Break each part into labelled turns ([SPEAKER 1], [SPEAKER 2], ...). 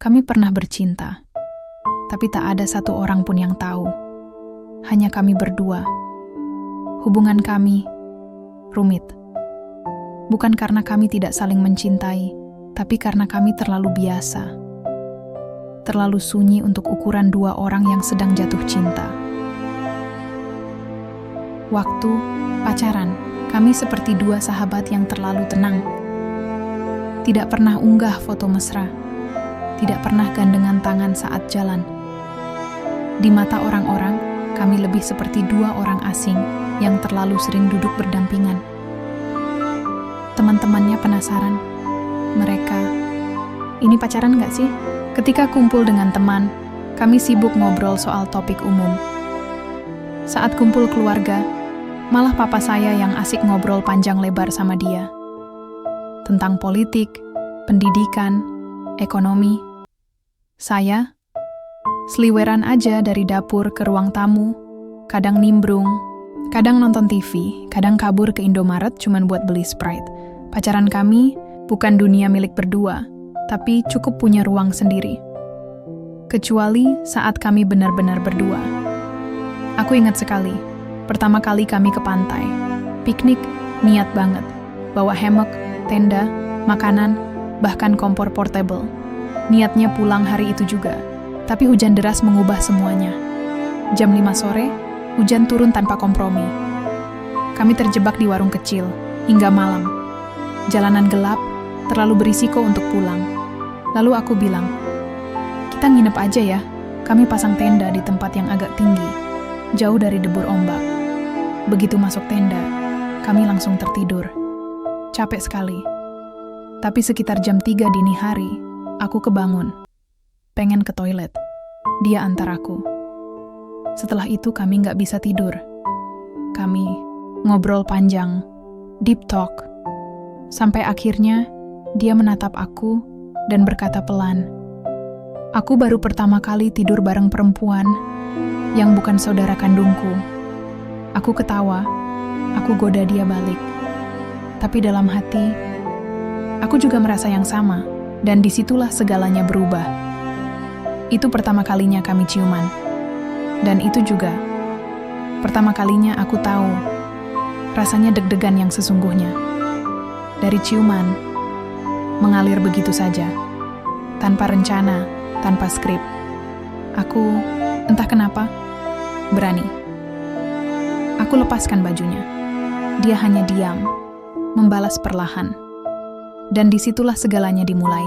[SPEAKER 1] Kami pernah bercinta, tapi tak ada satu orang pun yang tahu. Hanya kami berdua. Hubungan kami rumit. Bukan karena kami tidak saling mencintai, tapi karena kami terlalu biasa. Terlalu sunyi untuk ukuran dua orang yang sedang jatuh cinta. Waktu pacaran, kami seperti dua sahabat yang terlalu tenang. Tidak pernah unggah foto mesra. Tidak pernah gandengan tangan saat jalan. Di mata orang-orang, kami lebih seperti dua orang asing yang terlalu sering duduk berdampingan. Teman-temannya penasaran. Mereka, ini pacaran nggak sih? Ketika kumpul dengan teman, kami sibuk ngobrol soal topik umum. Saat kumpul keluarga, malah papa saya yang asik ngobrol panjang lebar sama dia. Tentang politik, pendidikan, ekonomi. Saya, seliweran aja dari dapur ke ruang tamu, kadang nimbrung, kadang nonton TV, kadang kabur ke Indomaret cuman buat beli Sprite. Pacaran kami bukan dunia milik berdua, tapi cukup punya ruang sendiri. Kecuali saat kami benar-benar berdua. Aku ingat sekali, pertama kali kami ke pantai. Piknik, niat banget. Bawa hammock, tenda, makanan, bahkan kompor portable. Niatnya pulang hari itu juga, tapi hujan deras mengubah semuanya. Jam 5 sore, hujan turun tanpa kompromi. Kami terjebak di warung kecil, hingga malam. Jalanan gelap, terlalu berisiko untuk pulang. Lalu aku bilang, kita nginep aja ya, kami pasang tenda di tempat yang agak tinggi, jauh dari debur ombak. Begitu masuk tenda, kami langsung tertidur. Capek sekali. Tapi sekitar jam 3 dini hari, aku kebangun. Pengen ke toilet. Dia antar aku. Setelah itu kami nggak bisa tidur. Kami ngobrol panjang, deep talk. Sampai akhirnya, dia menatap aku dan berkata pelan, aku baru pertama kali tidur bareng perempuan yang bukan saudara kandungku. Aku ketawa, aku goda dia balik. Tapi dalam hati, aku juga merasa yang sama, dan disitulah segalanya berubah. Itu pertama kalinya kami ciuman. Dan itu juga pertama kalinya aku tahu rasanya deg-degan yang sesungguhnya. Dari ciuman, mengalir begitu saja, tanpa rencana, tanpa skrip. Aku, entah kenapa, berani. Aku lepaskan bajunya. Dia hanya diam, membalas perlahan. Dan disitulah segalanya dimulai.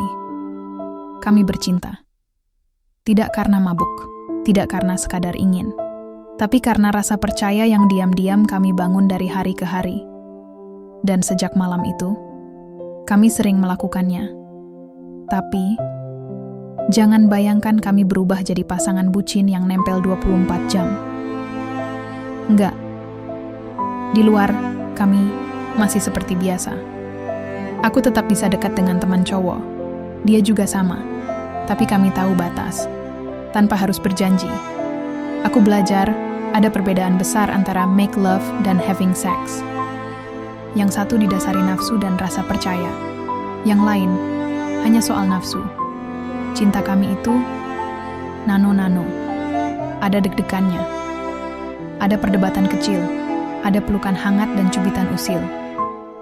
[SPEAKER 1] Kami bercinta. Tidak karena mabuk, tidak karena sekadar ingin, tapi karena rasa percaya yang diam-diam kami bangun dari hari ke hari. Dan sejak malam itu, kami sering melakukannya. Tapi, jangan bayangkan kami berubah jadi pasangan bucin yang nempel 24 jam. Enggak. Di luar, kami masih seperti biasa. Aku tetap bisa dekat dengan teman cowok. Dia juga sama. Tapi kami tahu batas. Tanpa harus berjanji. Aku belajar ada perbedaan besar antara make love dan having sex. Yang satu didasari nafsu dan rasa percaya. Yang lain hanya soal nafsu. Cinta kami itu nano-nano. Ada deg-degannya. Ada perdebatan kecil. Ada pelukan hangat dan cubitan usil.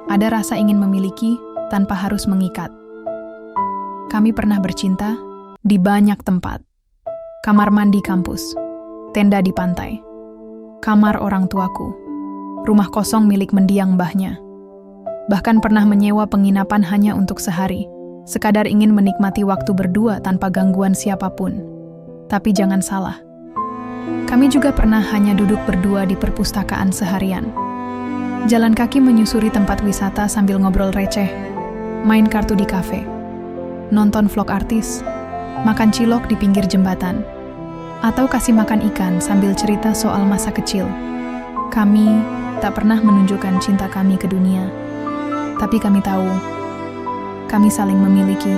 [SPEAKER 1] Ada rasa ingin memiliki tanpa harus mengikat. Kami pernah bercinta di banyak tempat. Kamar mandi kampus, tenda di pantai, kamar orang tuaku, rumah kosong milik mendiang mbahnya. Bahkan pernah menyewa penginapan hanya untuk sehari, sekadar ingin menikmati waktu berdua tanpa gangguan siapapun. Tapi jangan salah, kami juga pernah hanya duduk berdua di perpustakaan seharian. Jalan kaki menyusuri tempat wisata sambil ngobrol receh, main kartu di kafe, nonton vlog artis, makan cilok di pinggir jembatan, atau kasih makan ikan sambil cerita soal masa kecil. Kami tak pernah menunjukkan cinta kami ke dunia, tapi kami tahu, kami saling memiliki.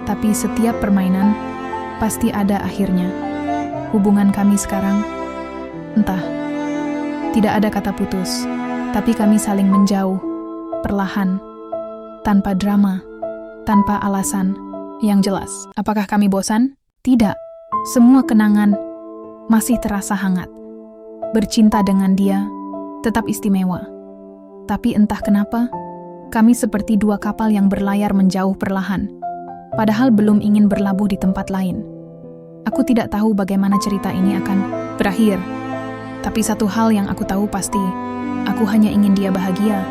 [SPEAKER 1] Tapi setiap permainan pasti ada akhirnya. Hubungan kami sekarang, entah, tidak ada kata putus, tapi kami saling menjauh, perlahan, tanpa drama, tanpa alasan. Yang jelas, apakah kami bosan? Tidak. Semua kenangan masih terasa hangat. Bercinta dengan dia tetap istimewa. Tapi entah kenapa, kami seperti dua kapal yang berlayar menjauh perlahan, padahal belum ingin berlabuh di tempat lain. Aku tidak tahu bagaimana cerita ini akan berakhir. Tapi satu hal yang aku tahu pasti, aku hanya ingin dia bahagia.